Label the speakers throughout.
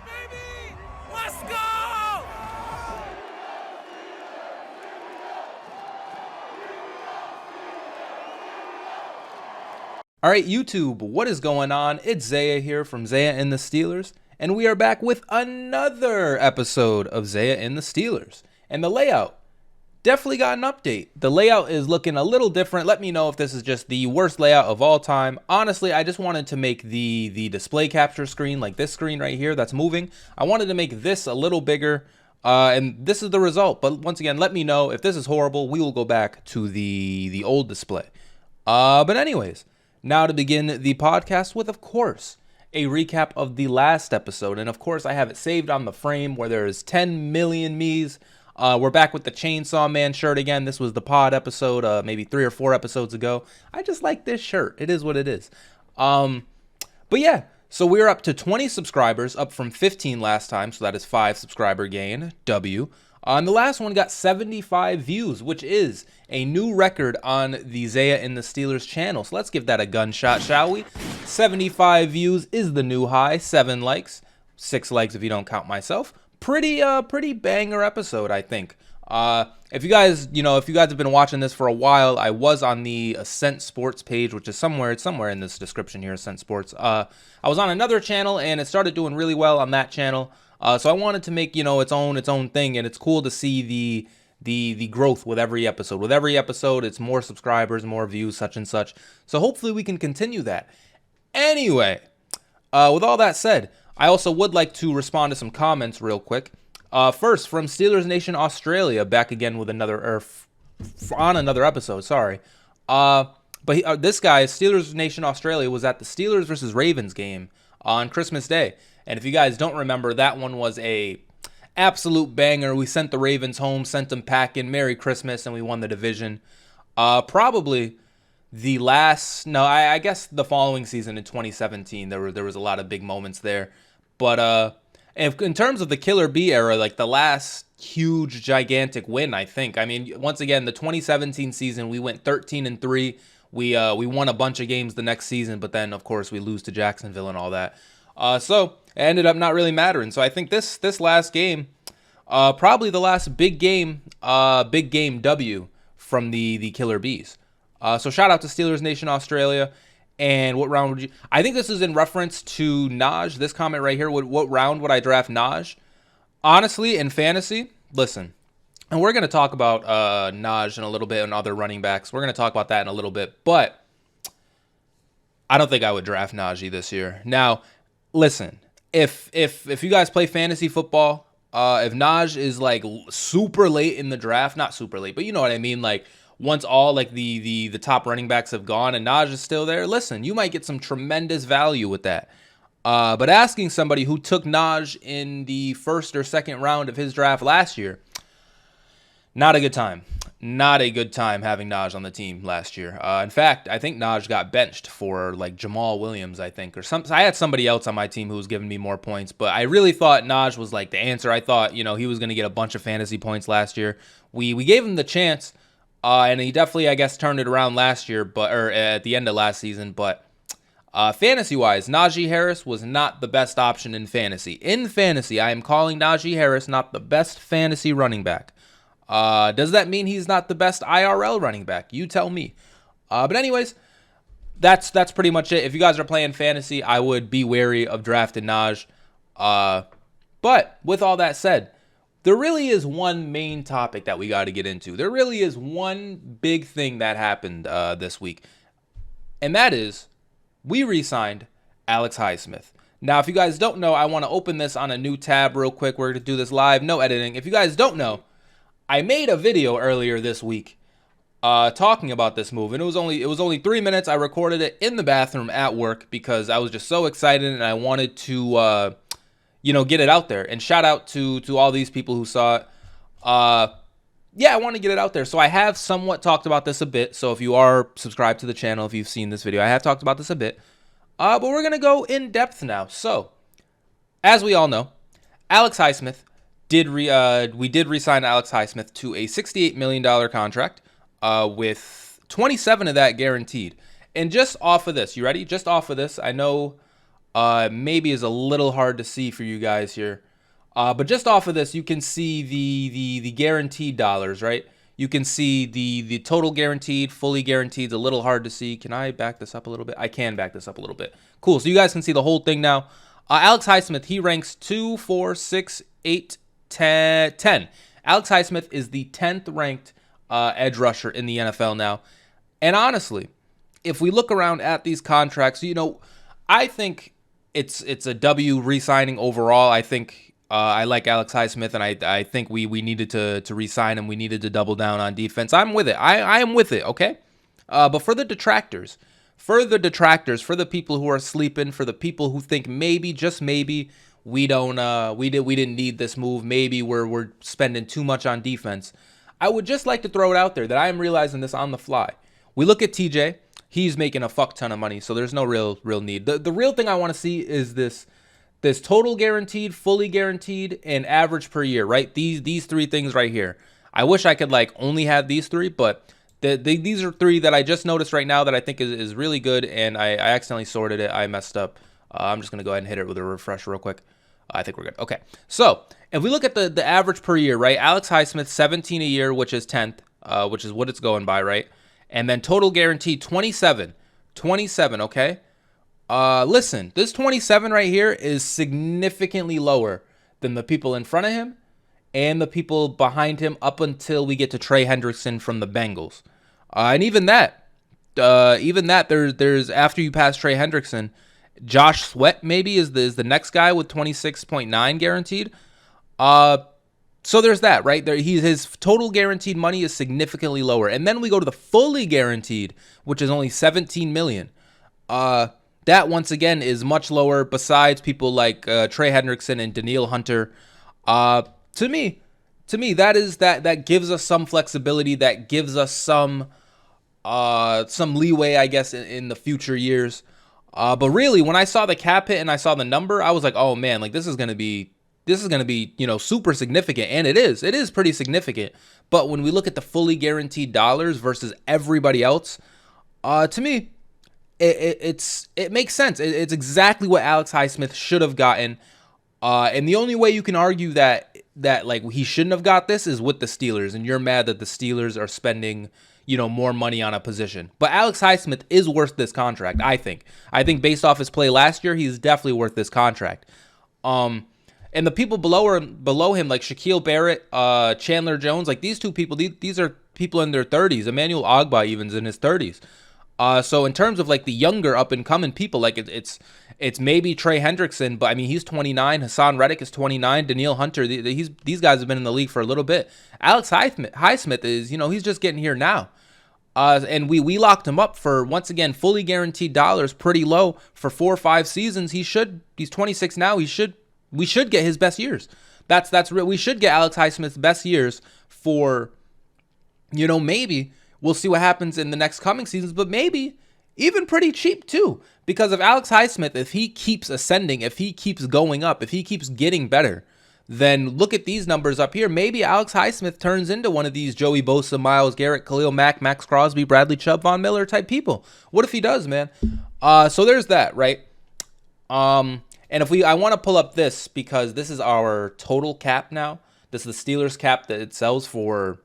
Speaker 1: baby! Let's go!
Speaker 2: All right, YouTube, what is going on? It's Zaya here from Zaya&TheSteelers, and we are back with another episode of Zaya&TheSteelers. And the layout definitely got an update. The layout is looking a little different. Let me know if this is just the worst layout of all time. Honestly, I just wanted to make the display capture screen, like this screen right here that's moving. I wanted to make this a little bigger, and this is the result. But once again, let me know if this is horrible. We will go back to the old display. But anyways, now to begin the podcast with, of course, a recap of the last episode. And of course, I have it saved on the frame where there is 10 million me's. We're back with the Chainsaw Man shirt again. This was the pod episode, maybe 3 or 4 episodes ago. I just like this shirt. It is what it is. But yeah, so we're up to 20 subscribers, up from 15 last time. So that is 5 subscriber gain, W. And the last one got 75 views, which is a new record on the Zaya&TheSteelers channel. So let's give that a gunshot, shall we? 75 views is the new high. 7 likes, 6 likes if you don't count myself. Pretty banger episode, I think. If you guys have been watching this for a while, I was on the Ascent Sports page, which is somewhere in this description here, Ascent Sports. I was on another channel, and it started doing really well on that channel. So I wanted to make, its own thing, and it's cool to see the growth with every episode. With every episode, it's more subscribers, more views, such and such. So hopefully we can continue that. Anyway, with all that said, I also would like to respond to some comments real quick. First, from Steelers Nation Australia, back again with another episode. Sorry, but this guy, Steelers Nation Australia, was at the Steelers versus Ravens game on Christmas Day, and if you guys don't remember, that one was a absolute banger. We sent the Ravens home, sent them packing. Merry Christmas, and we won the division. Probably the last, no, I guess the following season in 2017, there was a lot of big moments there. But in terms of the Killer Bee era, like the last huge, gigantic win, I think. I mean, once again, the 2017 season, we went 13-3. We won a bunch of games the next season, but then, of course, we lose to Jacksonville and all that. So it ended up not really mattering. So I think this last game, probably the last big game W from the Killer Bees. So shout out to Steelers Nation Australia. And what round would you... I think this is in reference to Naj. This comment right here. What round would I draft Naj? Honestly, in fantasy, listen. And we're going to talk about Naj in a little bit and other running backs. We're going to talk about that in a little bit. But I don't think I would draft Najee this year. Now, listen. If you guys play fantasy football, if Naj is like super late in the draft, not super late, but you know what I mean, like once all like the top running backs have gone and Naj is still there, listen, you might get some tremendous value with that. But asking somebody who took Naj in the first or second round of his draft last year, not a good time. Not a good time having Naj on the team last year. In fact, I think Naj got benched for like Jamal Williams, I think, or something. I had somebody else on my team who was giving me more points, but I really thought Naj was like the answer. I thought, he was going to get a bunch of fantasy points last year. We gave him the chance. And he definitely, I guess, turned it around last year, or at the end of last season. But fantasy-wise, Najee Harris was not the best option in fantasy. In fantasy, I am calling Najee Harris not the best fantasy running back. Does that mean he's not the best IRL running back? You tell me. But anyways, that's pretty much it. If you guys are playing fantasy, I would be wary of drafting Naj. But with all that said, there really is one main topic that we got to get into. There really is one big thing that happened this week. And that is, we re-signed Alex Highsmith. Now, if you guys don't know, I want to open this on a new tab real quick. We're going to do this live, no editing. If you guys don't know, I made a video earlier this week talking about this move. And it was only 3 minutes. I recorded it in the bathroom at work because I was just so excited and I wanted to get it out there. And shout out to all these people who saw it. Yeah, I want to get it out there. So I have somewhat talked about this a bit. So if you are subscribed to the channel, if you've seen this video, I have talked about this a bit. But we're going to go in depth now. So, as we all know, Alex Highsmith we did re-sign Alex Highsmith to a $68 million contract with 27 of that guaranteed. And just off of this, you ready? Just off of this, I know maybe is a little hard to see for you guys here. But just off of this, you can see the guaranteed dollars, right? You can see the total guaranteed, fully guaranteed. It's a little hard to see. Can I back this up a little bit? I can back this up a little bit. Cool. So you guys can see the whole thing now. Alex Highsmith, he ranks 2, 4, 6, 8, 10. Alex Highsmith is the 10th ranked edge rusher in the NFL now. And honestly, if we look around at these contracts, I think it's a W re-signing overall. I think I like Alex Highsmith, and I think we needed to re-sign him. We needed to double down on defense. I'm with it. I am with it, okay? But for the detractors, for the people who are sleeping, for the people who think maybe, just maybe, we didn't need this move. Maybe we're spending too much on defense. I would just like to throw it out there that I am realizing this on the fly. We look at TJ. He's making a fuck ton of money, so there's no real need. The real thing I want to see is this total guaranteed, fully guaranteed, and average per year, right? These three things right here. I wish I could only have these three, but these are three that I just noticed right now that I think is really good, and I accidentally sorted it. I messed up. I'm just going to go ahead and hit it with a refresh real quick. I think we're good. Okay, so if we look at the average per year, right? Alex Highsmith, 17 a year, which is 10th, which is what it's going by, right? And then total guaranteed, 27, okay? Listen, this 27 right here is significantly lower than the people in front of him and the people behind him up until we get to Trey Hendrickson from the Bengals. And even that, there's after you pass Trey Hendrickson, Josh Sweat maybe is the next guy with 26.9 guaranteed. So there's that, right? There, his total guaranteed money is significantly lower. And then we go to the fully guaranteed, which is only $17 million. That, once again, is much lower besides people like Trey Hendrickson and Danielle Hunter. To me, that gives us some flexibility. That gives us some leeway, I guess, in the future years. But really, when I saw the cap hit and I saw the number, I was like, oh, man, this is going to be, super significant. And it is pretty significant. But when we look at the fully guaranteed dollars versus everybody else, to me, it makes sense. It's exactly what Alex Highsmith should have gotten. And the only way you can argue that he shouldn't have got this is with the Steelers, and you're mad that the Steelers are spending, more money on a position. But Alex Highsmith is worth this contract, I think. I think based off his play last year, he's definitely worth this contract. And the people below him, like Shaquille Barrett, Chandler Jones, these two people, these are people in their 30s. Emmanuel Ogbah even's in his 30s. So in terms of the younger up and coming people, it's maybe Trey Hendrickson, but I mean he's 29. Hassan Reddick is 29. Danielle Hunter, these guys have been in the league for a little bit. Alex Highsmith is he's just getting here now, and we locked him up for, once again, fully guaranteed dollars, pretty low for 4 or 5 seasons. He's 26 now. We should get his best years. That's real. We should get Alex Highsmith's best years for, maybe. We'll see what happens in the next coming seasons, but maybe even pretty cheap too. Because of Alex Highsmith, if he keeps ascending, if he keeps going up, if he keeps getting better, then look at these numbers up here. Maybe Alex Highsmith turns into one of these Joey Bosa, Myles Garrett, Khalil Mack, Max Crosby, Bradley Chubb, Von Miller type people. What if he does, man? So there's that, right? And I want to pull up this because this is our total cap now. This is the Steelers cap that it sells for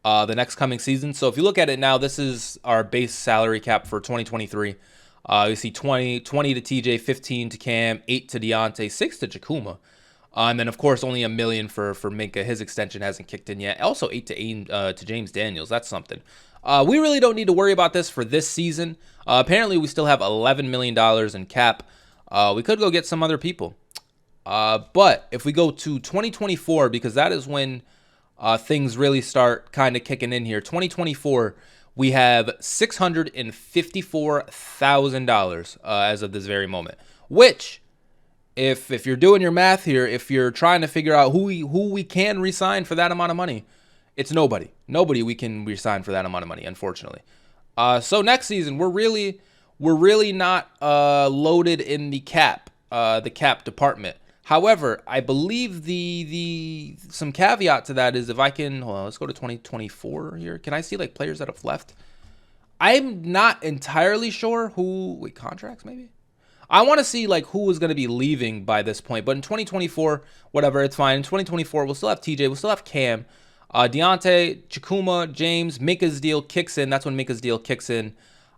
Speaker 2: the next coming season. So if you look at it now, this is our base salary cap for 2023. You see 20 to TJ, 15 to Cam, 8 to Deontay, 6 to Jakuma. And then, of course, only $1 million for Minka. His extension hasn't kicked in yet. Also 8 to James Daniels. That's something. We really don't need to worry about this for this season. Apparently, we still have $11 million in cap. We could go get some other people. But if we go to 2024, because that is when things really start kind of kicking in here. 2024, we have $654,000 as of this very moment. Which, if you're doing your math here, if you're trying to figure out who we can re-sign for that amount of money, it's nobody. Nobody we can re-sign for that amount of money, unfortunately. So next season, we're really not loaded in the cap department. However, I believe some caveat to that is if I can, hold on, let's go to 2024 here. Can I see players that have left? I'm not entirely sure contracts maybe? I want to see like who is going to be leaving by this point. But in 2024, whatever, it's fine. In 2024, we'll still have TJ, we'll still have Cam, Deontay, Chikuma, James, Minka's deal kicks in. That's when Minka's deal kicks in.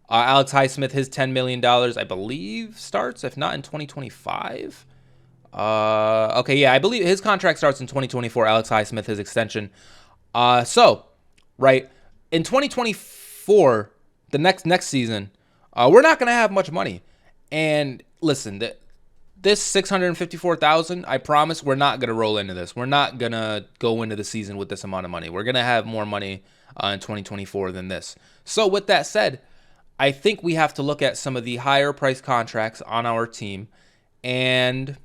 Speaker 2: Alex Highsmith, his $10 million, I believe, starts, if not in 2025. Okay, yeah, I believe his contract starts in 2024. Alex Highsmith, his extension. So, right, in 2024, the next season, we're not gonna have much money. And listen, this 654,000, I promise, we're not gonna roll into this. We're not gonna go into the season with this amount of money. We're gonna have more money in 2024 than this. So, with that said, I think we have to look at some of the higher price contracts on our team, and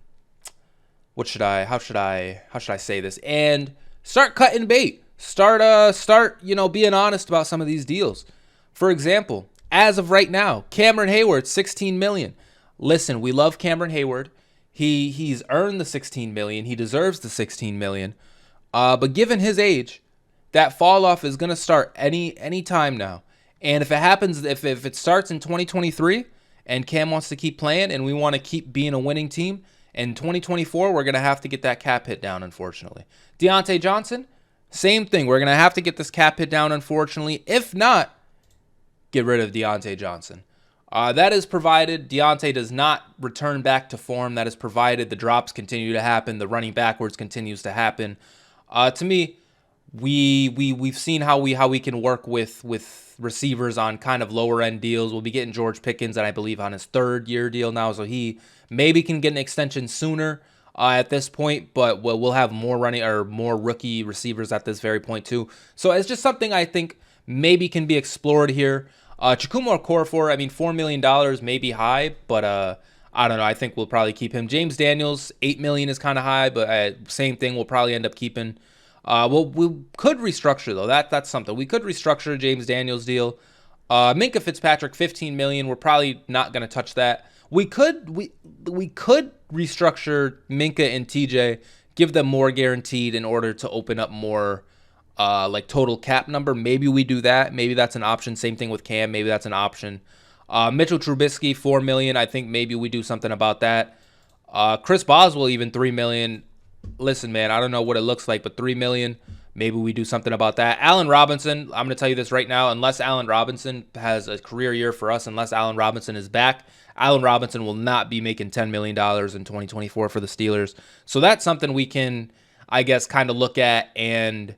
Speaker 2: how should I say this? And start cutting bait. Start being honest about some of these deals. For example, as of right now, Cameron Hayward, $16 million. Listen, we love Cameron Hayward. He's earned the $16 million. He deserves the $16 million. But given his age, that fall off is gonna start any time now. And if it happens, if it starts in 2023 and Cam wants to keep playing and we want to keep being a winning team, in 2024, we're going to have to get that cap hit down, unfortunately. Deontay Johnson, same thing. We're going to have to get this cap hit down, unfortunately. If not, get rid of Deontay Johnson. That is provided Deontay does not return back to form. That is provided the drops continue to happen. The running backwards continues to happen. To me, we've seen how we can work with receivers on kind of lower end deals. We'll be getting George Pickens, and I believe on his 3rd year deal now, so he maybe can get an extension sooner at this point. But we'll have more rookie receivers at this very point too. So it's just something I think maybe can be explored here. Chikuma Okorafor, I mean, $4 million may be high, but I don't know. I think we'll probably keep him. James Daniels, $8 million is kind of high, but same thing. We'll probably end up keeping. We could restructure though. That's something we could restructure. James Daniels deal. Minka Fitzpatrick, $15 million. We're probably not gonna touch that. We could restructure Minka and TJ, give them more guaranteed in order to open up more like total cap number. Maybe we do that. Maybe that's an option. Same thing with Cam. Maybe that's an option. Mitchell Trubisky, $4 million. I think maybe we do something about that. Chris Boswell, even $3 million. Listen, man, I don't know what it looks like, but $3 million, maybe we do something about that. Allen Robinson, I'm going to tell you this right now. Unless Allen Robinson has a career year for us, unless Allen Robinson is back, Allen Robinson will not be making $10 million in 2024 for the Steelers. So that's something we can, I guess, kind of look at, and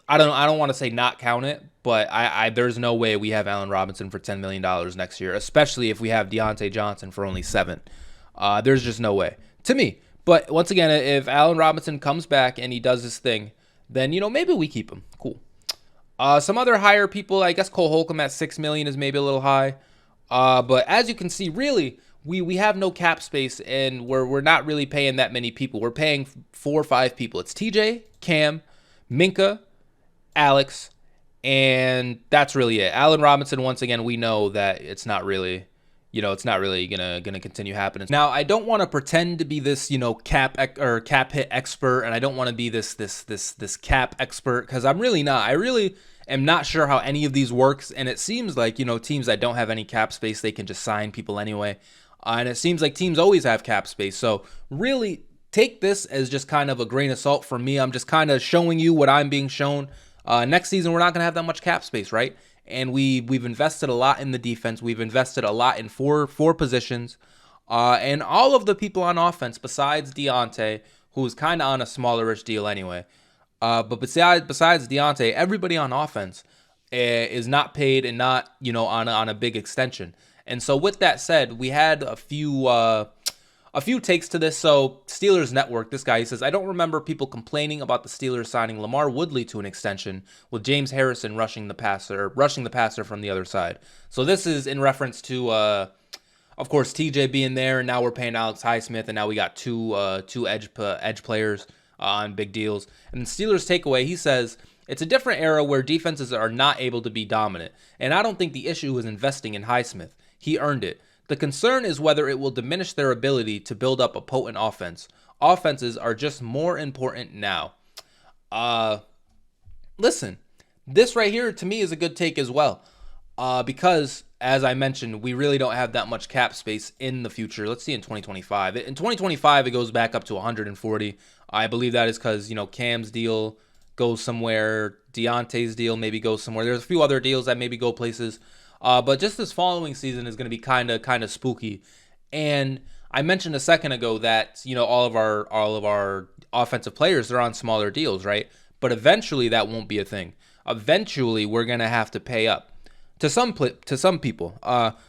Speaker 2: I don't want to say not count it, but there's no way we have Allen Robinson for $10 million next year, especially if we have Deontay Johnson for only $7 million. There's just no way, to me. But once again, if Allen Robinson comes back and he does his thing, then, maybe we keep him. Cool. Some other higher people, I guess Cole Holcomb at $6 million is maybe a little high. But as you can see, really, we have no cap space, and we're not really paying that many people. We're paying 4 or 5 people. It's TJ, Cam, Minka, Alex, and that's really it. Allen Robinson, once again, we know that it's not really gonna continue happening. Now, I don't want to pretend to be this, cap hit expert, and I don't want to be this cap expert, because I'm really not. I really am not sure how any of these works, and it seems like, teams that don't have any cap space, they can just sign people anyway, and it seems like teams always have cap space. So really, take this as just kind of a grain of salt from me. I'm just kind of showing you what I'm being shown. Next season, we're not gonna have that much cap space, right? And we've invested a lot in the defense. We've invested a lot in four positions. And all of the people on offense, besides Deontay, who's kind of on a smallerish deal anyway. But besides Deontay, everybody on offense is not paid and not, on a big extension. And so with that said, we had a few takes to this. So Steelers Network, this guy, he says, I don't remember people complaining about the Steelers signing Lamar Woodley to an extension with James Harrison rushing the passer from the other side. So this is in reference to, of course, TJ being there, and now we're paying Alex Highsmith, and now we got two edge players on big deals. And the Steelers takeaway, he says, it's a different era where defenses are not able to be dominant, and I don't think the issue is investing in Highsmith. He earned it. The concern is whether it will diminish their ability to build up a potent offense. Offenses are just more important now. Listen, this right here to me is a good take as well. because, as I mentioned, we really don't have that much cap space in the future. Let's see in 2025. In 2025, it goes back up to 140. I believe that is because, Cam's deal goes somewhere. Deontay's deal maybe goes somewhere. There's a few other deals that maybe go places. But just this following season is going to be kind of spooky. And I mentioned a second ago that, all of our offensive players are on smaller deals, right? But eventually that won't be a thing. Eventually we're going to have to pay up to some people.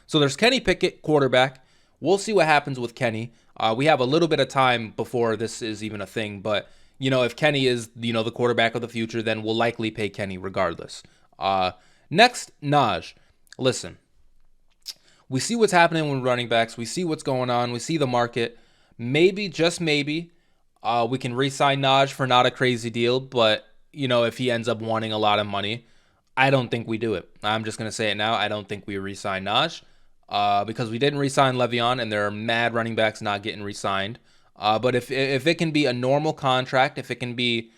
Speaker 2: So there's Kenny Pickett, quarterback. We'll see what happens with Kenny. We have a little bit of time before this is even a thing, but if Kenny is the quarterback of the future, then we'll likely pay Kenny regardless. Next, Naj. Listen, we see what's happening with running backs. We see what's going on. We see the market. Maybe, just maybe, we can re-sign Naj for not a crazy deal, but if he ends up wanting a lot of money, I don't think we do it. I'm just going to say it now. I don't think we re-sign Naj because we didn't re-sign Le'Veon, and there are mad running backs not getting re-signed. But if it can be a normal contract, if it can be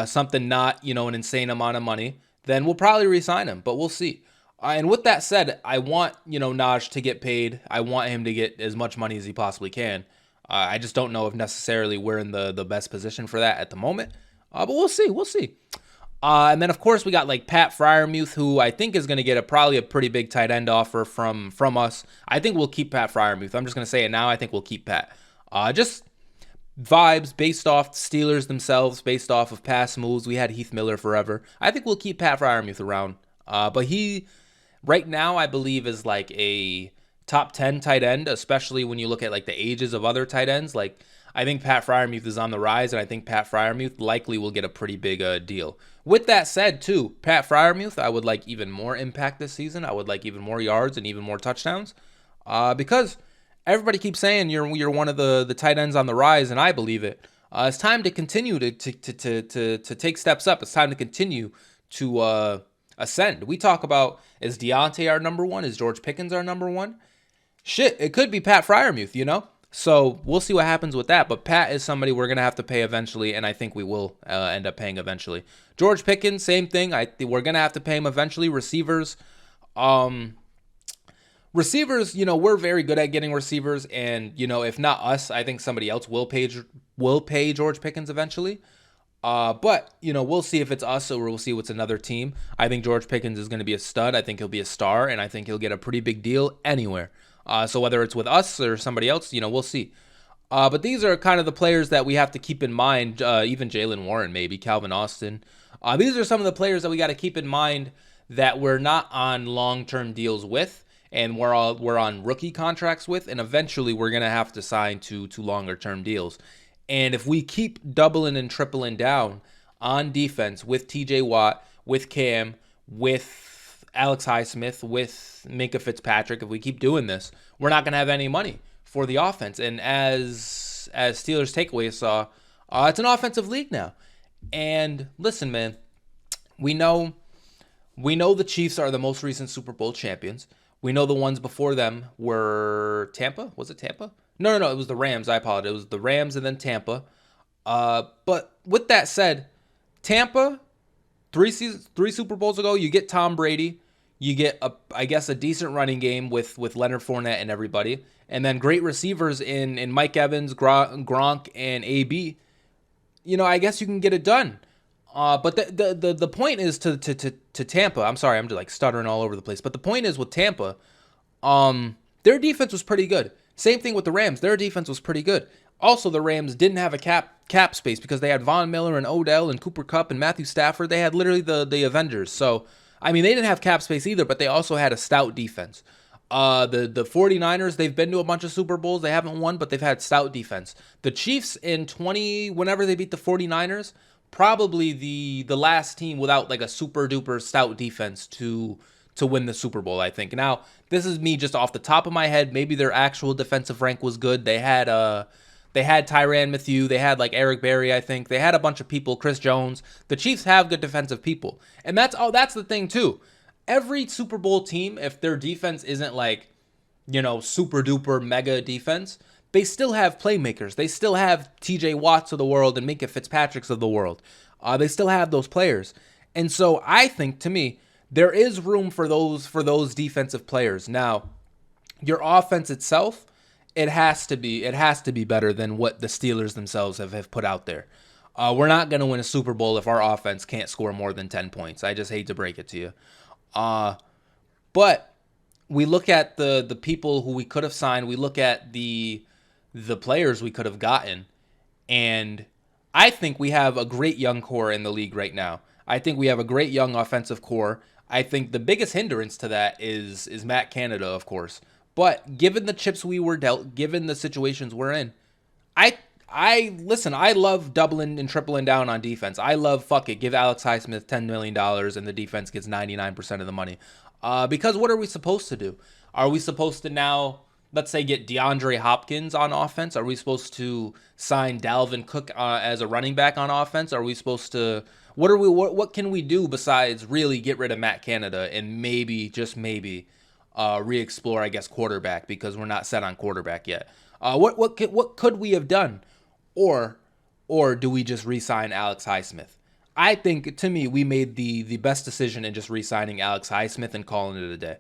Speaker 2: something not, an insane amount of money, then we'll probably re-sign him, but we'll see. And with that said, I want, Naj to get paid. I want him to get as much money as he possibly can. I just don't know if necessarily we're in the best position for that at the moment. But we'll see. We'll see. And then, of course, we got like Pat Freiermuth, who I think is going to get probably a pretty big tight end offer from us. I think we'll keep Pat Freiermuth. I'm just going to say it now. I think we'll keep Pat. Just vibes based off the Steelers themselves, based off of past moves. We had Heath Miller forever. I think we'll keep Pat Freiermuth around. But he, right now, I believe is like a top 10 tight end, especially when you look at like the ages of other tight ends. Like, I think Pat Freiermuth is on the rise, and I think Pat Freiermuth likely will get a pretty big deal. With that said, too, Pat Freiermuth, I would like even more impact this season. I would like even more yards and even more touchdowns, because everybody keeps saying you're one of the tight ends on the rise, and I believe it. It's time to continue to take steps up. It's time to continue to ascend. We talk about, is Deontay our number one? Is George Pickens our number one? Shit, it could be Pat Freiermuth, So we'll see what happens with that. But Pat is somebody we're going to have to pay eventually, and I think we will end up paying eventually. George Pickens, same thing. We're going to have to pay him eventually. Receivers, we're very good at getting receivers, and, if not us, I think somebody else will pay George Pickens eventually. But, we'll see if it's us or we'll see what's another team. I think George Pickens is going to be a stud. I think he'll be a star, and I think he'll get a pretty big deal anywhere. So whether it's with us or somebody else, we'll see. But these are kind of the players that we have to keep in mind, even Jaylen Warren, maybe, Calvin Austin. These are some of the players that we got to keep in mind that we're not on long-term deals with, and we're on rookie contracts with, and eventually we're going to have to sign to longer-term deals. And if we keep doubling and tripling down on defense with TJ Watt, with Cam, with Alex Highsmith, with Minkah Fitzpatrick, if we keep doing this, we're not going to have any money for the offense. And as Steelers Takeaway saw, it's an offensive league now. And listen, man, we know the Chiefs are the most recent Super Bowl champions. We know the ones before them were Tampa. Was it Tampa? No, it was the Rams. I apologize. It was the Rams and then Tampa. But with that said, Tampa, three Super Bowls ago, you get Tom Brady. You get, a decent running game with Leonard Fournette and everybody. And then great receivers in Mike Evans, Gronk, and AB. I guess you can get it done. But the point is to Tampa. I'm sorry, I'm just like stuttering all over the place. But the point is with Tampa, their defense was pretty good. Same thing with the Rams. Their defense was pretty good. Also, the Rams didn't have a cap space because they had Von Miller and Odell and Cooper Kupp and Matthew Stafford. They had literally the Avengers. So, I mean, they didn't have cap space either, but they also had a stout defense. The 49ers, they've been to a bunch of Super Bowls. They haven't won, but they've had stout defense. The Chiefs whenever they beat the 49ers, probably the last team without like a super duper stout defense to win the Super Bowl, I think. Now, this is me just off the top of my head. Maybe their actual defensive rank was good. They had Tyrann Mathieu. They had like Eric Berry, I think. They had a bunch of people, Chris Jones. The Chiefs have good defensive people. And that's the thing too. Every Super Bowl team, if their defense isn't like, super duper mega defense, they still have playmakers. They still have TJ Watts of the world and Minkah Fitzpatricks of the world. They still have those players. And so I think, to me, there is room for those defensive players. Now, your offense itself, it has to be better than what the Steelers themselves have put out there. We're not going to win a Super Bowl if our offense can't score more than 10 points. I just hate to break it to you. But we look at the people who we could have signed. We look at the players we could have gotten, and I think we have a great young core in the league right now. I think we have a great young offensive core. I think the biggest hindrance to that is Matt Canada, of course. But given the chips we were dealt, given the situations we're in, I love doubling and tripling down on defense. I love, fuck it, give Alex Highsmith $10 million and the defense gets 99% of the money. Because what are we supposed to do? Are we supposed to now, let's say, get DeAndre Hopkins on offense? Are we supposed to sign Dalvin Cook as a running back on offense? Are we supposed to, what can we do besides really get rid of Matt Canada and maybe, just maybe, re-explore, I guess, quarterback, because we're not set on quarterback yet. What could we have done? Or do we just re-sign Alex Highsmith? I think, to me, we made the best decision in just re-signing Alex Highsmith and calling it a day.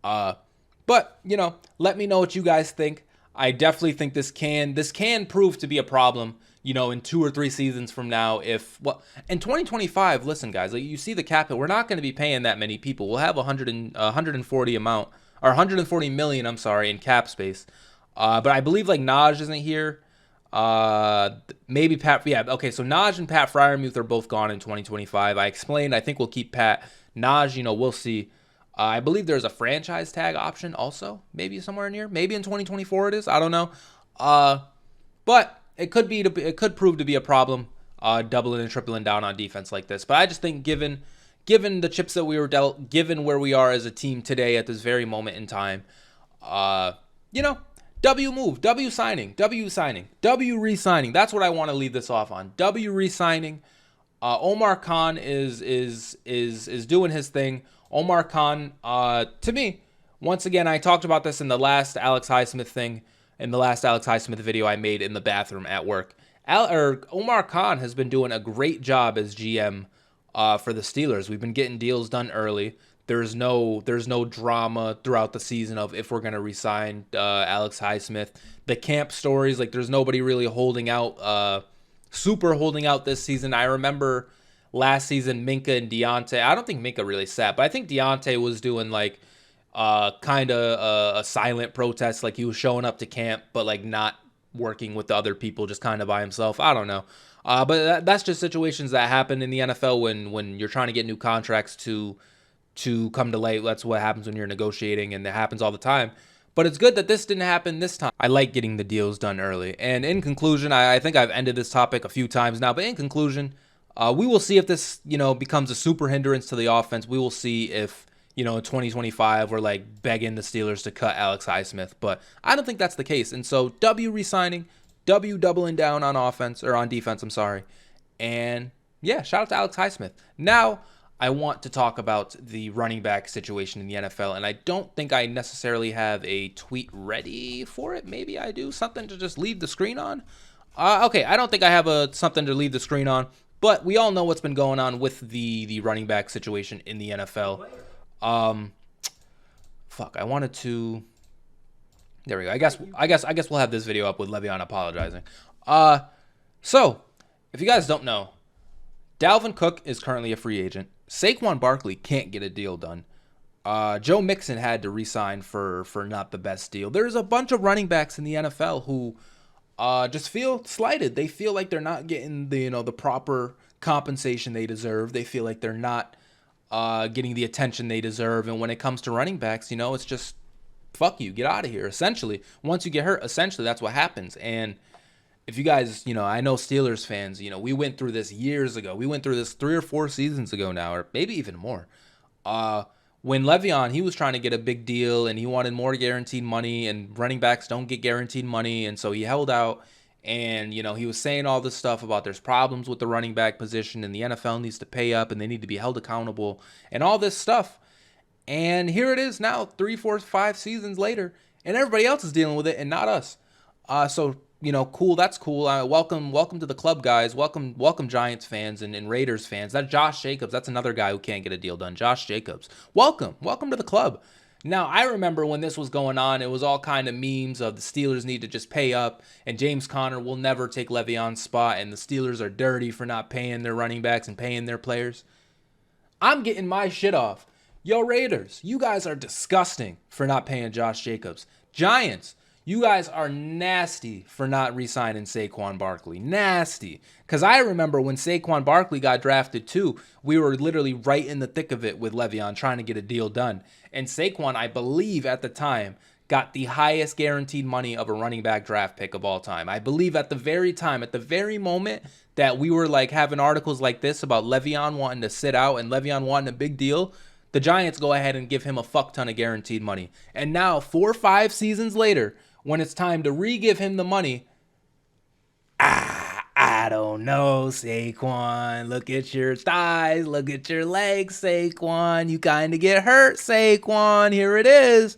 Speaker 2: But, let me know what you guys think. I definitely think this can prove to be a problem, in 2 or 3 seasons from now. In 2025, listen, guys, like, you see the cap hit. We're not going to be paying that many people. We'll have 140 million, in cap space. But I believe like Naj isn't here. Maybe Pat. Yeah. Okay. So Naj and Pat Fryermuth are both gone in 2025. I explained. I think we'll keep Pat. Naj, we'll see. I believe there's a franchise tag option also. Maybe somewhere in here. Maybe in 2024 it is. I don't know. But it could prove to be a problem. Doubling and tripling down on defense like this. But I just think given the chips that we were dealt, given where we are as a team today at this very moment in time, W move, W signing, W re-signing. That's what I want to leave this off on. W re-signing. Omar Khan is doing his thing. Omar Khan, to me, once again, I talked about this in the last Alex Highsmith video I made in the bathroom at work. Omar Khan has been doing a great job as GM for the Steelers. We've been getting deals done early. There's no drama throughout the season of if we're going to re-sign Alex Highsmith. The camp stories, like, there's nobody really super holding out this season. I remember last season, Minka and Deontay. I don't think Minka really sat, but I think Deontay was doing like kind of a silent protest. Like, he was showing up to camp, but like not working with the other people, just kind of by himself. I don't know. But that's just situations that happen in the NFL when you're trying to get new contracts to come to light. That's what happens when you're negotiating, and it happens all the time. But it's good that this didn't happen this time. I like getting the deals done early. And in conclusion, I think I've ended this topic a few times now, but in conclusion, we will see if this, becomes a super hindrance to the offense. We will see if, in 2025, we're like begging the Steelers to cut Alex Highsmith, but I don't think that's the case. And so W re-signing, W doubling down on offense, or on defense, and yeah, shout out to Alex Highsmith. Now, I want to talk about the running back situation in the NFL, and I don't think I necessarily have a tweet ready for it. Maybe I do. Something to just leave the screen on? Okay, I don't think I have something to leave the screen on, but we all know what's been going on with the running back situation in the NFL. I wanted to... There we go. I guess we'll have this video up with Le'Veon apologizing. So, if you guys don't know, Dalvin Cook is currently a free agent. Saquon Barkley can't get a deal done. Joe Mixon had to re-sign for not the best deal. There's a bunch of running backs in the NFL who just feel slighted. They feel like they're not getting the proper compensation they deserve. They feel like they're not getting the attention they deserve. And when it comes to running backs, it's just, fuck you, get out of here. Essentially, once you get hurt, essentially that's what happens. And if you guys, I know Steelers fans, we went through this years ago. We went through this 3 or 4 seasons ago now, or maybe even more. When Le'Veon, he was trying to get a big deal and he wanted more guaranteed money, and running backs don't get guaranteed money. And so he held out, and, he was saying all this stuff about there's problems with the running back position and the NFL needs to pay up and they need to be held accountable and all this stuff. And here it is now, 3, 4, 5 seasons later, and everybody else is dealing with it and not us. So cool. That's cool. Welcome to the club, guys. Welcome, Giants fans and Raiders fans. That Josh Jacobs, that's another guy who can't get a deal done. Josh Jacobs, welcome to the club. Now, I remember when this was going on, it was all kind of memes of the Steelers need to just pay up, and James Conner will never take Le'Veon's spot, and the Steelers are dirty for not paying their running backs and paying their players. I'm getting my shit off. Yo, Raiders, you guys are disgusting for not paying Josh Jacobs. Giants, you guys are nasty for not re-signing Saquon Barkley. Nasty. Because I remember when Saquon Barkley got drafted too, we were literally right in the thick of it with Le'Veon trying to get a deal done. And Saquon, I believe at the time, got the highest guaranteed money of a running back draft pick of all time. I believe at the very moment that we were like having articles like this about Le'Veon wanting to sit out and Le'Veon wanting a big deal, the Giants go ahead and give him a fuck ton of guaranteed money. And now, 4 or 5 seasons later, when it's time to re-give him the money, I don't know, Saquon. Look at your thighs. Look at your legs, Saquon. You kind of get hurt, Saquon. Here it is.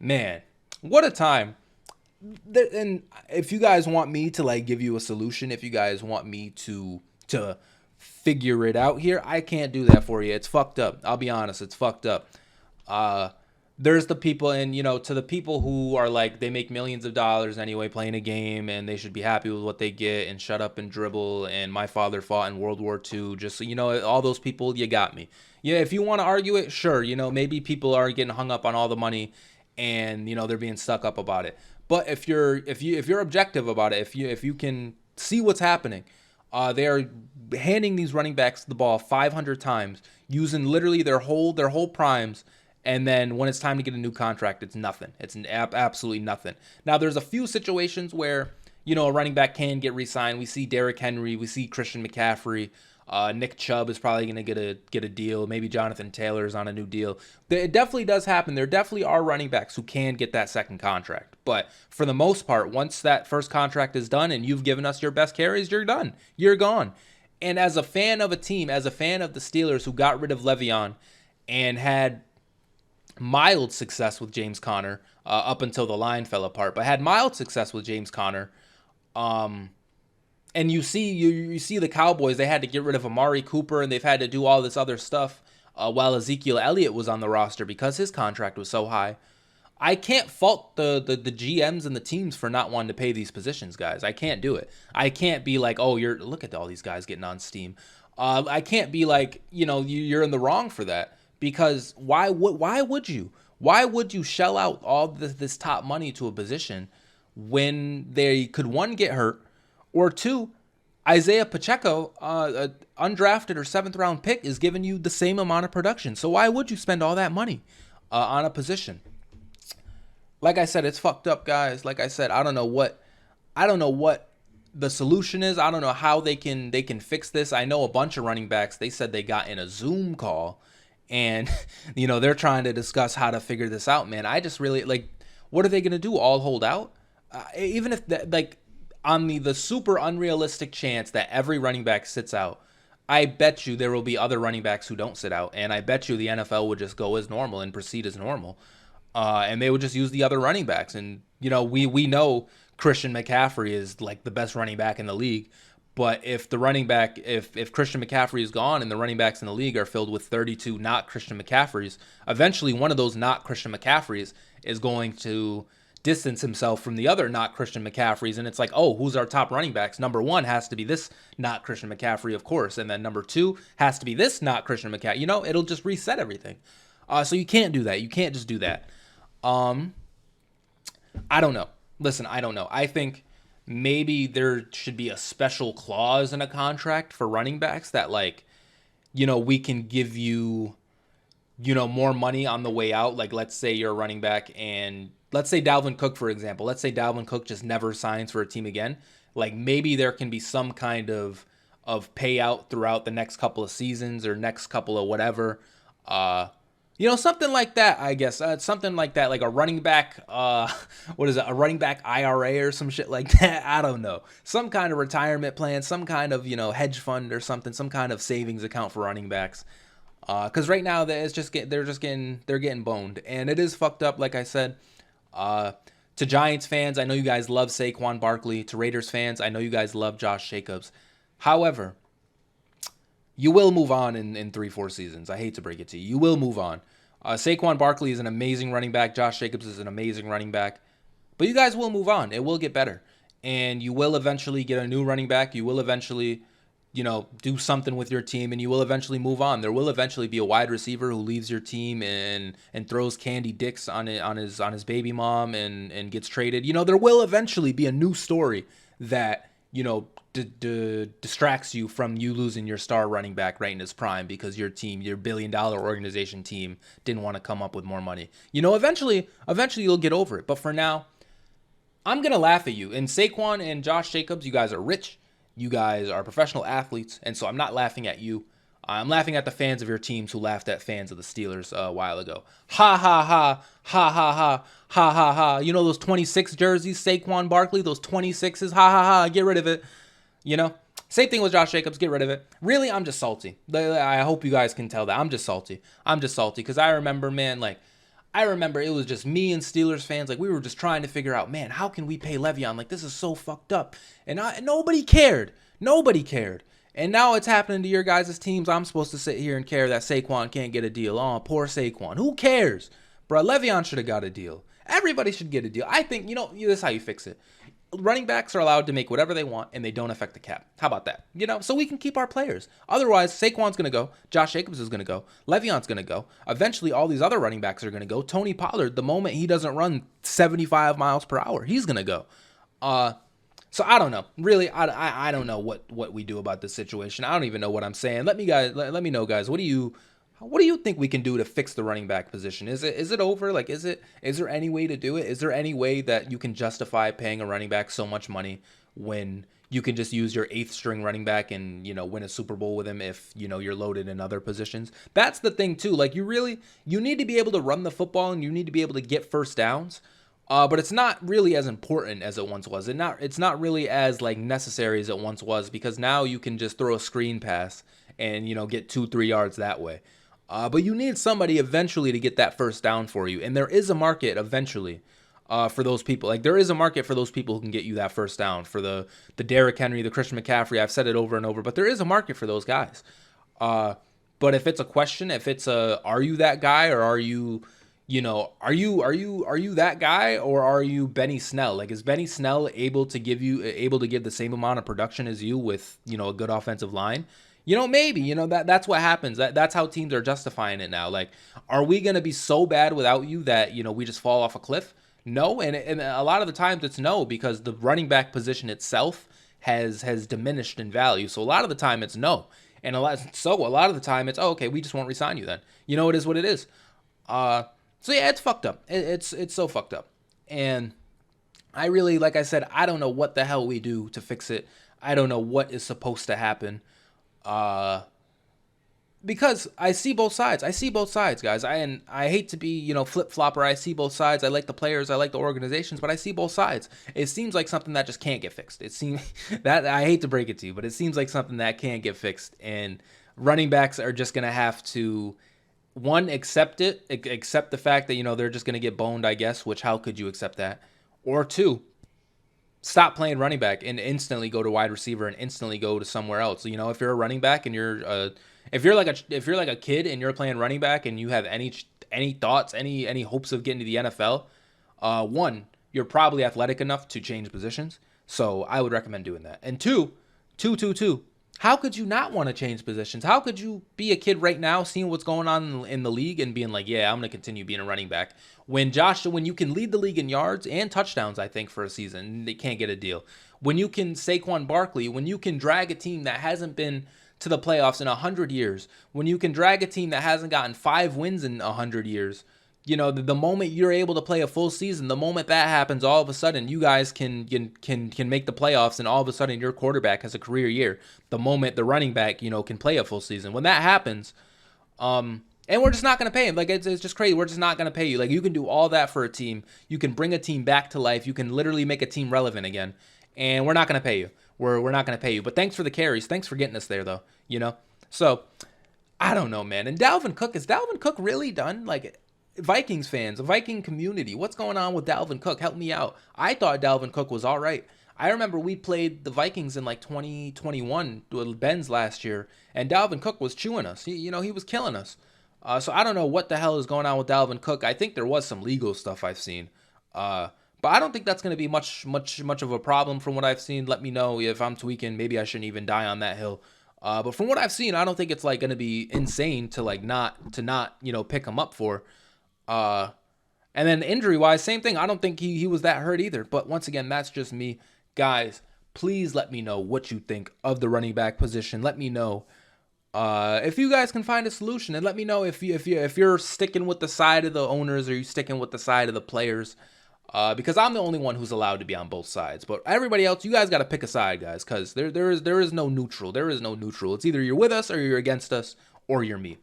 Speaker 2: Man, what a time. And if you guys want me to like give you a solution, if you guys want me to figure it out here, I can't do that for you. It's fucked up. I'll be honest, it's fucked up. There's the people, and to the people who are like, they make millions of dollars anyway playing a game and they should be happy with what they get and shut up and dribble and my father fought in World War II, just so all those people, you got me. Yeah, if you want to argue it, sure, maybe people are getting hung up on all the money and they're being stuck up about it. But if you're objective about it, if you can see what's happening, they are handing these running backs the ball 500 times, using literally their whole primes, and then when it's time to get a new contract, it's nothing. It's absolutely nothing. Now, there's a few situations where a running back can get re-signed. We see Derrick Henry, we see Christian McCaffrey. Nick Chubb is probably going to get a deal. Maybe Jonathan Taylor is on a new deal. It definitely does happen. There definitely are running backs who can get that second contract. But for the most part, once that first contract is done and you've given us your best carries, you're done. You're gone. And as a fan of a team, as a fan of the Steelers who got rid of Le'Veon and had mild success with James Conner up until the line fell apart, but had mild success with James Conner, and you see the Cowboys, they had to get rid of Amari Cooper and they've had to do all this other stuff while Ezekiel Elliott was on the roster because his contract was so high. I can't fault the GMs and the teams for not wanting to pay these positions, guys. I can't do it. I can't be like, oh, look at all these guys getting on steam. I can't be like, you're in the wrong for that, because why would you? Why would you shell out all this top money to a position when they could, one, get hurt, or two, Isaiah Pacheco, undrafted or 7th round pick, is giving you the same amount of production. So why would you spend all that money on a position? Like I said, it's fucked up, guys. Like I said, I don't know what the solution is. I don't know how they can fix this. I know a bunch of running backs, they said they got in a Zoom call and they're trying to discuss how to figure this out, man. I just really, like, what are they going to do? All hold out? Even if on the super unrealistic chance that every running back sits out, I bet you there will be other running backs who don't sit out, and I bet you the NFL would just go as normal and proceed as normal. And they would just use the other running backs. And, we know Christian McCaffrey is like the best running back in the league. But if the running back, if Christian McCaffrey is gone and the running backs in the league are filled with 32 not Christian McCaffreys, eventually one of those not Christian McCaffreys is going to distance himself from the other not Christian McCaffreys. And it's like, oh, who's our top running backs? Number 1 has to be this not Christian McCaffrey, of course. And then number 2 has to be this not Christian McCaffrey. It'll just reset everything. So you can't do that. You can't just do that. I don't know. Listen, I don't know. I think maybe there should be a special clause in a contract for running backs that, like, we can give you, more money on the way out. Like, let's say you're a running back and let's say Dalvin Cook, for example. Let's say Dalvin Cook just never signs for a team again. Like, maybe there can be some kind of payout throughout the next couple of seasons or next couple of whatever. Something like that, I guess. Something like that, like a running back, a running back IRA or some shit like that. I don't know. Some kind of retirement plan, some kind of, hedge fund or something, some kind of savings account for running backs. Because right now they're getting boned, and it is fucked up. Like I said, To Giants fans, I know you guys love Saquon Barkley. To Raiders fans, I know you guys love Josh Jacobs. However, you will move on in 3-4 seasons. I hate to break it to you. You will move on. Saquon Barkley is an amazing running back. Josh Jacobs is an amazing running back. But you guys will move on. It will get better. And you will eventually get a new running back. You will eventually, do something with your team, and you will eventually move on. There will eventually be a wide receiver who leaves your team and throws candy dicks on his baby mom and gets traded. There will eventually be a new story that, distracts you from you losing your star running back right in his prime because your team, your billion-dollar organization team, didn't want to come up with more money. Eventually you'll get over it. But for now, I'm going to laugh at you. And Saquon and Josh Jacobs, you guys are rich. You guys are professional athletes. And so I'm not laughing at you. I'm laughing at the fans of your teams who laughed at fans of the Steelers a while ago. Ha, ha, ha, ha, ha, ha, ha, ha, ha. Those 26 jerseys, Saquon Barkley, those 26s, ha, ha, ha, get rid of it. Same thing with Josh Jacobs, get rid of it. Really, I'm just salty. I hope you guys can tell that. I'm just salty because I remember, man, it was just me and Steelers fans. We were just trying to figure out, man, how can we pay Le'Veon? This is so fucked up. And nobody cared. Nobody cared. And now it's happening to your guys' teams. I'm supposed to sit here and care that Saquon can't get a deal. Oh, poor Saquon. Who cares? Bro, Le'Veon should have got a deal. Everybody should get a deal. I think, this is how you fix it. Running backs are allowed to make whatever they want, and they don't affect the cap. How about that? So we can keep our players. Otherwise, Saquon's going to go. Josh Jacobs is going to go. Le'Veon's going to go. Eventually, all these other running backs are going to go. Tony Pollard, the moment he doesn't run 75 miles per hour, he's going to go. So I don't know. Really, I don't know what we do about this situation. I don't even know what I'm saying. Let me know, guys. What do you think we can do to fix the running back position? Is it over? Is there any way to do it? Is there any way that you can justify paying a running back so much money when you can just use your 8th string running back and, win a Super Bowl with him if, you're loaded in other positions? That's the thing too. You need to be able to run the football and you need to be able to get first downs. But it's not really as important as it once was. It's not really as necessary as it once was because now you can just throw a screen pass and, get 2-3 yards that way. But you need somebody eventually to get that first down for you. And there is a market eventually for those people. There is a market for those people who can get you that first down. For the Derrick Henry, the Christian McCaffrey, I've said it over and over. But there is a market for those guys. But if it's a question, if it's are you that guy or are you, are you that guy or are you Benny Snell? Is Benny Snell able to give the same amount of production as you with, a good offensive line? Maybe, that's what happens. That's how teams are justifying it now. Are we going to be so bad without you that, we just fall off a cliff? No. And a lot of the times it's no, because the running back position itself has diminished in value. So a lot of the time it's no. And a lot of the time it's, oh, okay, we just won't resign you then. It is what it is. So yeah, it's fucked up. It's so fucked up. And I really, like I said, I don't know what the hell we do to fix it. I don't know what is supposed to happen. Because I see both sides. Guys. I hate to be, flip-flopper. I see both sides. I like the players. I like the organizations, but I see both sides. It seems like something that just can't get fixed. It seems that I hate to break it to you, but it seems like something that can't get fixed. And running backs are just going to have to, one, accept the fact that, they're just going to get boned, I guess, which how could you accept that? Or two, stop playing running back and instantly go to wide receiver and instantly go to somewhere else. So, if you're a running back and you're if you're like a kid and you're playing running back and you have any thoughts, any hopes of getting to the NFL, one, you're probably athletic enough to change positions. So I would recommend doing that. And two, how could you not want to change positions? How could you be a kid right now seeing what's going on in the league and being like, yeah, I'm going to continue being a running back? When you can lead the league in yards and touchdowns, I think, for a season, they can't get a deal. When you can Saquon Barkley, when you can drag a team that hasn't been to the playoffs in 100 years, when you can drag a team that hasn't gotten 5 wins in 100 years, the moment you're able to play a full season, the moment that happens, all of a sudden you guys can make the playoffs, and all of a sudden your quarterback has a career year. The moment the running back, can play a full season. When that happens, and we're just not going to pay him. It's just crazy. We're just not going to pay you. You can do all that for a team. You can bring a team back to life. You can literally make a team relevant again, and we're not going to pay you. We're not going to pay you. But thanks for the carries. Thanks for getting us there, though. So I don't know, man. And Dalvin Cook, is Dalvin Cook really done? Vikings fans, Viking community, what's going on with Dalvin Cook? Help me out. I thought Dalvin Cook was all right. I remember we played the Vikings in like 2021 with Ben's last year, and Dalvin Cook was chewing us. He was killing us. So I don't know what the hell is going on with Dalvin Cook. I think there was some legal stuff I've seen. But I don't think that's going to be much of a problem from what I've seen. Let me know if I'm tweaking. Maybe I shouldn't even die on that hill. But from what I've seen, I don't think it's like going to be insane to like not pick him up for. And then injury wise, same thing. I don't think he was that hurt either. But once again, that's just me. Guys, please let me know what you think of the running back position. Let me know if you guys can find a solution, and let me know if you're sticking with the side of the owners or you sticking with the side of the players. Because I'm the only one who's allowed to be on both sides. But everybody else, you guys got to pick a side, guys, because there is no neutral. There is no neutral. It's either you're with us or you're against us or you're me.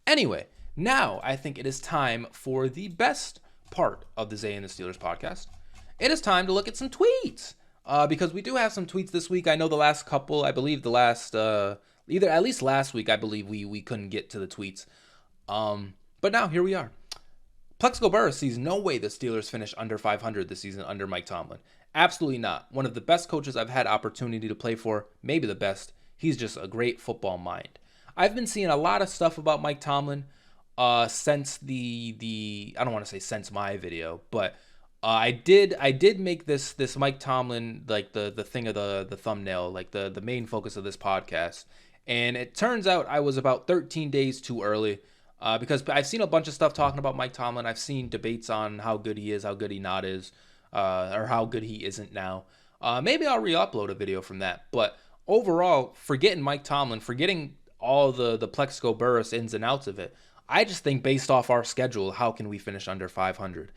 Speaker 2: Anyway, now I think it is time for the best part of the Zay and the Steelers podcast. It is time to look at some tweets. Because we do have some tweets this week. I know the last couple, I believe the last, either at least last week, I believe we couldn't get to the tweets. But now here we are. Plexico Burress sees no way the Steelers finish under 500 this season under Mike Tomlin. Absolutely not. One of the best coaches I've had opportunity to play for, maybe the best. He's just a great football mind. I've been seeing a lot of stuff about Mike Tomlin since the I don't want to say since my video, but I did make this Mike Tomlin like the thing of the thumbnail, like the main focus of this podcast. And it turns out I was about 13 days too early. Because I've seen a bunch of stuff talking about Mike Tomlin. I've seen debates on how good he is, how good he not is, or how good he isn't now. Maybe I'll re-upload a video from that. But overall, forgetting Mike Tomlin, forgetting all the Plexico Burress ins and outs of it, I just think based off our schedule, how can we finish under 500?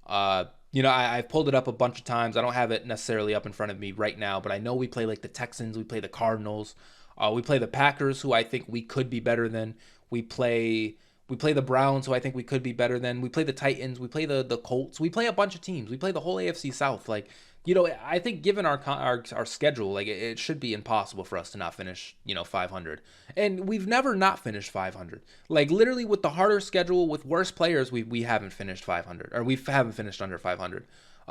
Speaker 2: I've pulled it up a bunch of times. I don't have it necessarily up in front of me right now, but I know we play like the Texans, we play the Cardinals, we play the Packers, who I think we could be better than. We play the Browns, who I think we could be better than. We play the Titans. We play the Colts. We play a bunch of teams. We play the whole AFC South. Like, I think given our schedule, like it should be impossible for us to not finish, 500. And we've never not finished 500. Like literally with the harder schedule, with worse players, we haven't finished 500, or we haven't finished under 500.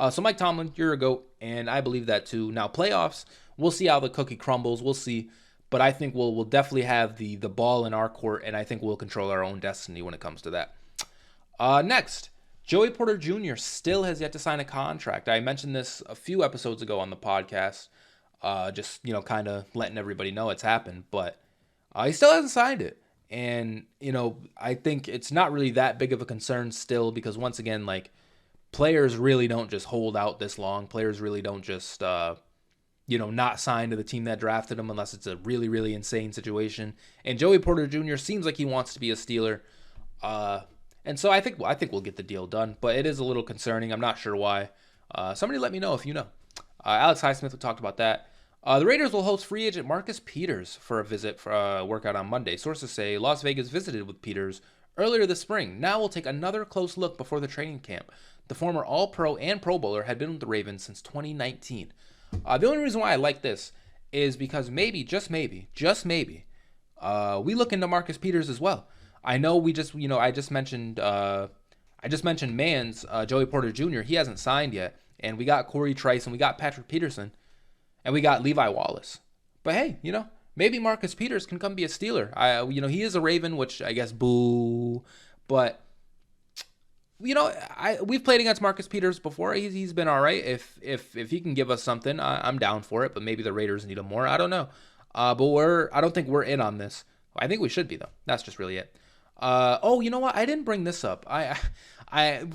Speaker 2: So Mike Tomlin, you're a GOAT, and I believe that too. Now playoffs, we'll see how the cookie crumbles. We'll see. But I think we'll definitely have the ball in our court, and I think we'll control our own destiny when it comes to that. Next, Joey Porter Jr. still has yet to sign a contract. I mentioned this a few episodes ago on the podcast, just kind of letting everybody know it's happened, but he still hasn't signed it. And I think it's not really that big of a concern still, because once again, like players really don't just hold out this long. Players really don't just not sign to the team that drafted him unless it's a really, really insane situation. And Joey Porter Jr. seems like he wants to be a Steeler. And so I think we'll get the deal done, but it is a little concerning. I'm not sure why. Somebody let me know if you know. Alex Highsmith, we talked about that. The Raiders will host free agent Marcus Peters for a visit for a workout on Monday. Sources say Las Vegas visited with Peters earlier this spring. Now we'll take another close look before the training camp. The former All-Pro and Pro Bowler had been with the Ravens since 2019. The only reason why I like this is because maybe, just maybe, we look into Marcus Peters as well. I know I just mentioned Mann's Joey Porter Jr. He hasn't signed yet, and we got Corey Trice, and we got Patrick Peterson, and we got Levi Wallace. But hey, maybe Marcus Peters can come be a Steeler. He is a Raven, which I guess boo, but. We've played against Marcus Peters before. He's been all right. If he can give us something, I'm down for it. But maybe the Raiders need him more. I don't know. But I don't think we're in on this. I think we should be though. That's just really it. You know what? I didn't bring this up. I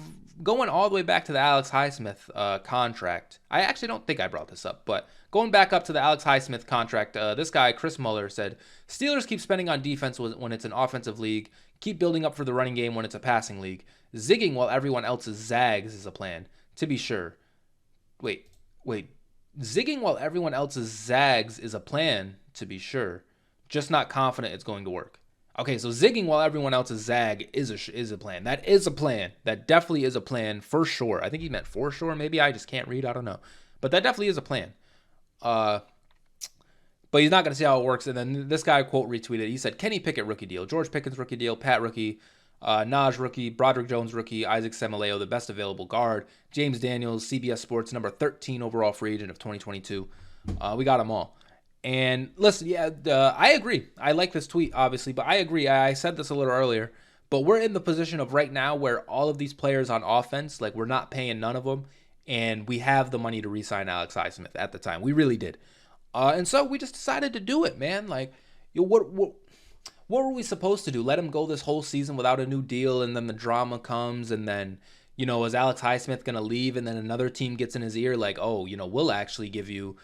Speaker 2: going all the way back to the Alex Highsmith contract. I actually don't think I brought this up, but going back up to the Alex Highsmith contract, this guy Chris Muller said Steelers keep spending on defense when it's an offensive league. Keep building up for the running game when it's a passing league. Zigging while everyone else's zags is a plan, to be sure. Wait. Zigging while everyone else's zags is a plan, to be sure. Just not confident it's going to work. Okay, so zigging while everyone else's zag is a plan. That is a plan. That definitely is a plan for sure. I think he meant for sure. Maybe I just can't read. I don't know. But that definitely is a plan. But he's not going to see how it works. And then this guy, quote, retweeted. He said, Kenny Pickett rookie deal. George Pickens rookie deal. Pat rookie. Naj rookie, Broderick Jones rookie, Isaac Semaleo, the best available guard, James Daniels, CBS Sports number 13 overall free agent of 2022. We got them all. And listen, yeah, I agree. I like this tweet, obviously, but I agree. I said this a little earlier, but we're in the position of right now where all of these players on offense, like we're not paying none of them, and we have the money to re-sign Alex Highsmith at the time. We really did. And so we just decided to do it, man. Like, what were we supposed to do? Let him go this whole season without a new deal, and then the drama comes, and then, is Alex Highsmith going to leave, and then another team gets in his ear like, oh, we'll actually give you,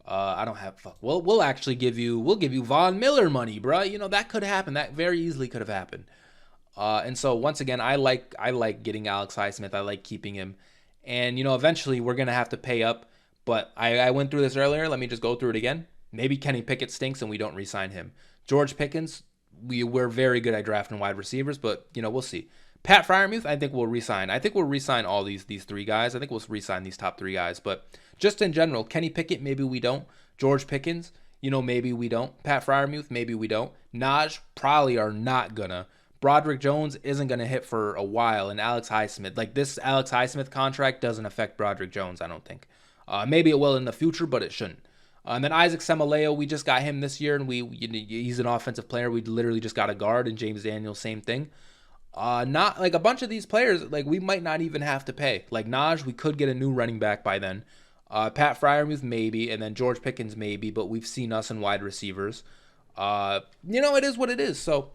Speaker 2: we'll give you Von Miller money, bro. That could happen. That very easily could have happened. And so once again, I like getting Alex Highsmith. I like keeping him, and eventually we're gonna have to pay up. But I went through this earlier. Let me just go through it again. Maybe Kenny Pickett stinks and we don't re-sign him. George Pickens, we're very good at drafting wide receivers, but we'll see. Pat Freiermuth, I think we'll re-sign. I think we'll re-sign all these three guys. I think we'll re-sign these top three guys. But just in general, Kenny Pickett, maybe we don't. George Pickens, maybe we don't. Pat Freiermuth, maybe we don't. Naj, probably are not gonna. Broderick Jones isn't gonna hit for a while, and Alex Highsmith, like this Alex Highsmith contract doesn't affect Broderick Jones, I don't think. Maybe it will in the future, but it shouldn't. And then Isaac Semaleo, we just got him this year, and he's an offensive player. We literally just got a guard, and James Daniels, same thing. Not like a bunch of these players, like we might not even have to pay. Like Naj, we could get a new running back by then. Pat Freiermuth, maybe, and then George Pickens, maybe, but we've seen us in wide receivers. It is what it is. So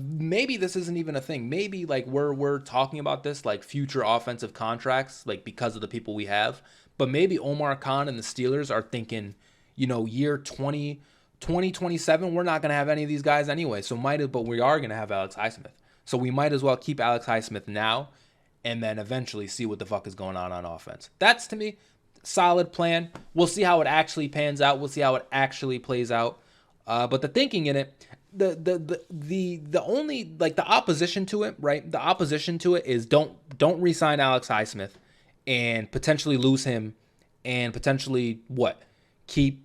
Speaker 2: maybe this isn't even a thing. Maybe like we're talking about this like future offensive contracts, like because of the people we have. But maybe Omar Khan and the Steelers are thinking, year 2027, we're not going to have any of these guys anyway. But we are going to have Alex Highsmith. So we might as well keep Alex Highsmith now and then eventually see what the fuck is going on offense. That's, to me, solid plan. We'll see how it actually pans out. We'll see how it actually plays out. But the thinking in it, the only, like, the opposition to it, right? The opposition to it is don't re-sign Alex Highsmith and potentially lose him and potentially what? Get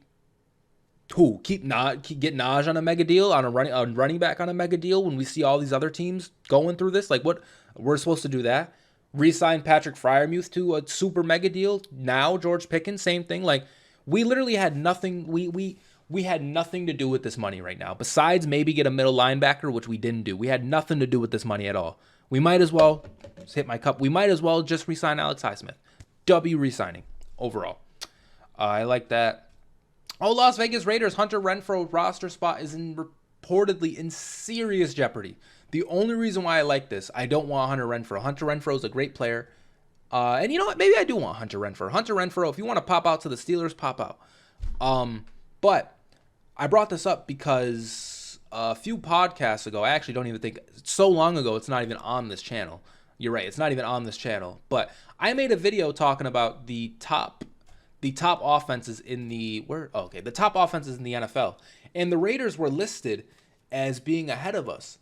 Speaker 2: Naj on a mega deal, on a running back on a mega deal when we see all these other teams going through this. Like, what, we're supposed to do that? Re-sign Patrick Freiermuth to a super mega deal now. George Pickens, same thing. Like, we literally had nothing. We had nothing to do with this money right now besides maybe get a middle linebacker, which we didn't do. We had nothing to do with this money at all. We might as well just hit my cup. We might as well just re-sign Alex Highsmith. W re-signing overall. I like that. Oh, Las Vegas Raiders, Hunter Renfrow roster spot is reportedly in serious jeopardy. The only reason why I like this, I don't want Hunter Renfrow. Hunter Renfrow is a great player. And you know what? Maybe I do want Hunter Renfrow. Hunter Renfrow, if you want to pop out to the Steelers, pop out. But I brought this up because a few podcasts ago, I actually don't even think, so long ago, it's not even on this channel. You're right, it's not even on this channel. But I made a video talking about the top offenses in the top offenses in the NFL, and the Raiders were listed as being ahead of us,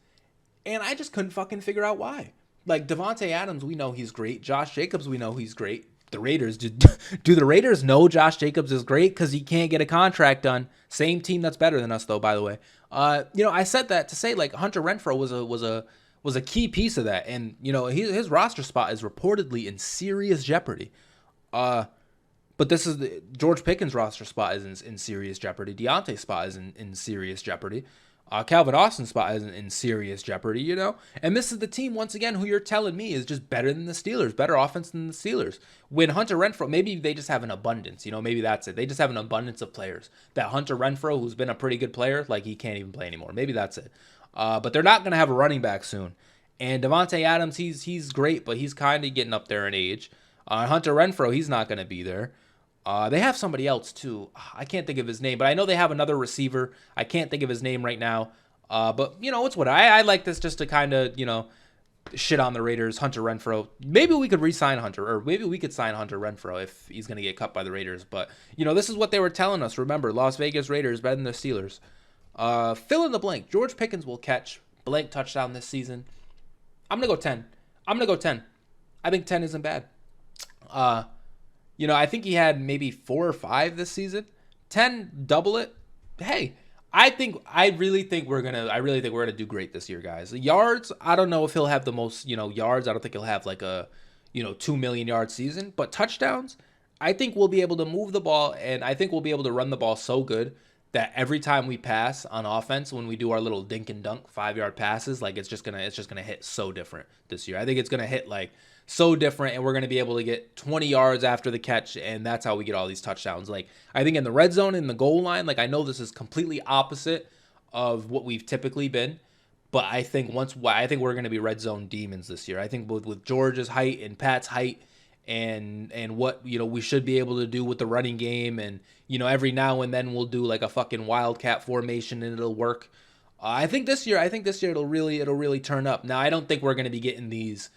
Speaker 2: and I just couldn't fucking figure out why. Like Devontae Adams, we know he's great. Josh Jacobs, we know he's great. The Raiders, do the Raiders know Josh Jacobs is great because he can't get a contract done? Same team that's better than us, though. By the way, I said that to say like Hunter Renfrow was a key piece of that, and his roster spot is reportedly in serious jeopardy. But this is George Pickens' roster spot is in serious jeopardy. Deontay's spot is in serious jeopardy. Calvin Austin's spot is in serious jeopardy, And this is the team, once again, who you're telling me is just better than the Steelers, better offense than the Steelers. When Hunter Renfrow, maybe they just have an abundance, maybe that's it. They just have an abundance of players. That Hunter Renfrow, who's been a pretty good player, like he can't even play anymore. Maybe that's it. But they're not going to have a running back soon. And Devontae Adams, he's great, but he's kind of getting up there in age. Hunter Renfrow, he's not going to be there. They have somebody else, too. I can't think of his name, but I know they have another receiver. I can't think of his name right now. But, it's what I like this just to kind of, shit on the Raiders. Hunter Renfrow. Maybe we could re-sign Hunter, or maybe we could sign Hunter Renfrow if he's going to get cut by the Raiders. But, this is what they were telling us. Remember, Las Vegas Raiders better than the Steelers. Fill in the blank. George Pickens will catch blank touchdown this season. I'm going to go 10. I think 10 isn't bad. I think he had maybe 4 or 5 this season. 10, double it. Hey, I really think we're gonna do great this year, guys. Yards, I don't know if he'll have the most, yards. I don't think he'll have like a, 2 million yard season. But touchdowns, I think we'll be able to move the ball, and I think we'll be able to run the ball so good that every time we pass on offense, when we do our little dink and dunk 5 yard passes, like it's just gonna hit so different this year. I think it's gonna hit like so different, and we're gonna be able to get 20 yards after the catch, and that's how we get all these touchdowns. Like I think in the red zone, in the goal line, like I know this is completely opposite of what we've typically been, but I think we're gonna be red zone demons this year. I think with George's height and Pat's height, and what we should be able to do with the running game, and every now and then we'll do like a fucking wildcat formation and it'll work. I think this year it'll really turn up. Now I don't think we're gonna be getting these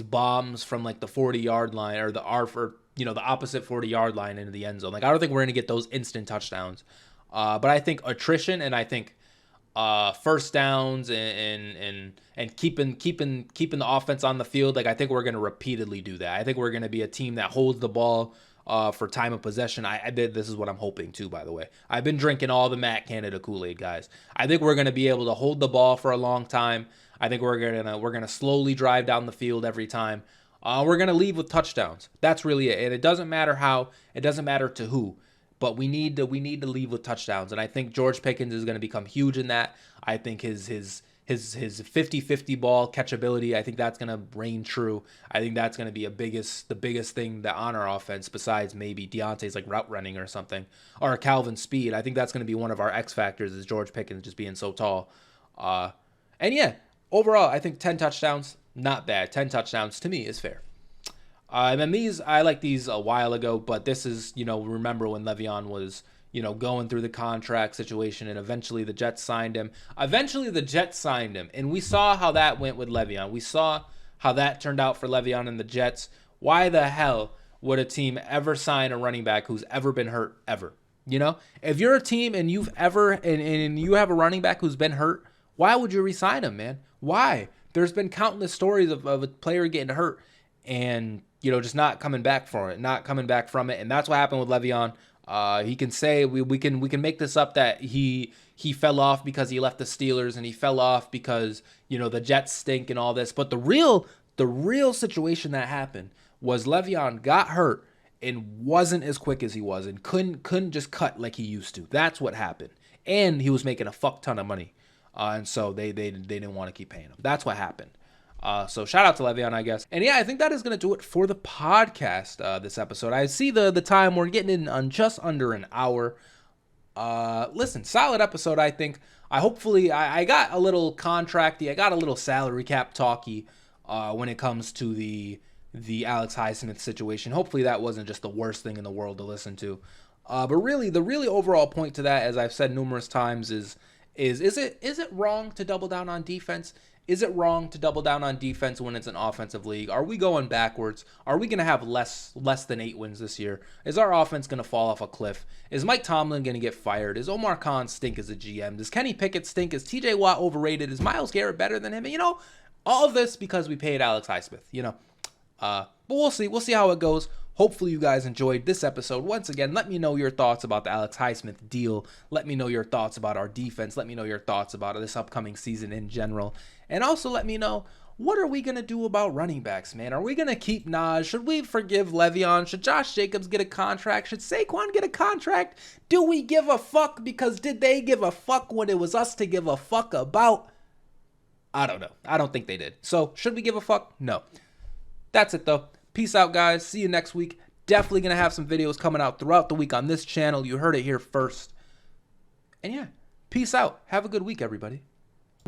Speaker 2: bombs from like the 40-yard line or the opposite 40-yard line into the end zone. Like I don't think we're gonna get those instant touchdowns. But I think attrition, and I think first downs and keeping the offense on the field, like I think we're going to repeatedly do that. I think we're going to be a team that holds the ball for time of possession. This is what I'm hoping too, by the way. I've been drinking all the Matt Canada Kool-Aid, guys. I think we're going to be able to hold the ball for a long time. I think we're going to slowly drive down the field every time. We're going to leave with touchdowns. That's really it. And it doesn't matter how, it doesn't matter to who. But we need to leave with touchdowns, and I think George Pickens is going to become huge in that. I think his 50-50 ball catchability, I think that's going to reign true. I think that's going to be the biggest thing that on our offense, besides maybe Deontay's like route running or something, or Calvin's speed. I think that's going to be one of our X factors, is George Pickens just being so tall. And yeah, overall, I think 10 touchdowns, not bad. 10 touchdowns to me is fair. And then I like these a while ago, but this is, remember when Le'Veon was, going through the contract situation, and eventually the Jets signed him. And we saw how that went with Le'Veon. We saw how that turned out for Le'Veon and the Jets. Why the hell would a team ever sign a running back who's ever been hurt ever? If you're a team and you have a running back who's been hurt, why would you re-sign him, man? Why? There's been countless stories of a player getting hurt and just not coming back from it. And that's what happened with Le'Veon. He can say we can make this up that he fell off because he left the Steelers, and he fell off because the Jets stink and all this. But the real situation that happened was Le'Veon got hurt and wasn't as quick as he was, and couldn't just cut like he used to. That's what happened. And he was making a fuck ton of money, and so they didn't want to keep paying him. That's what happened. So shout out to Le'Veon, I guess. And yeah, I think that is going to do it for the podcast this episode. I see the time. We're getting in on just under an hour. Listen, solid episode, I think. I got a little contracty. I got a little salary cap talky when it comes to the Alex Highsmith situation. Hopefully that wasn't just the worst thing in the world to listen to. But really, the really overall point to that, as I've said numerous times, is it wrong to double down on defense? Is it wrong to double down on defense when it's an offensive league? Are we going backwards? Are we going to have less than 8 wins this year? Is our offense going to fall off a cliff? Is Mike Tomlin going to get fired? Is Omar Khan stink as a GM? Does Kenny Pickett stink? Is TJ Watt overrated? Is Myles Garrett better than him? And, all of this because we paid Alex Highsmith, But we'll see. We'll see how it goes. Hopefully you guys enjoyed this episode. Once again, let me know your thoughts about the Alex Highsmith deal. Let me know your thoughts about our defense. Let me know your thoughts about this upcoming season in general. And also let me know, what are we going to do about running backs, man? Are we going to keep Naj? Should we forgive Le'Veon? Should Josh Jacobs get a contract? Should Saquon get a contract? Do we give a fuck? Because did they give a fuck when it was us to give a fuck about? I don't know. I don't think they did. So should we give a fuck? No. That's it, though. Peace out, guys. See you next week. Definitely going to have some videos coming out throughout the week on this channel. You heard it here first. And yeah, peace out. Have a good week, everybody.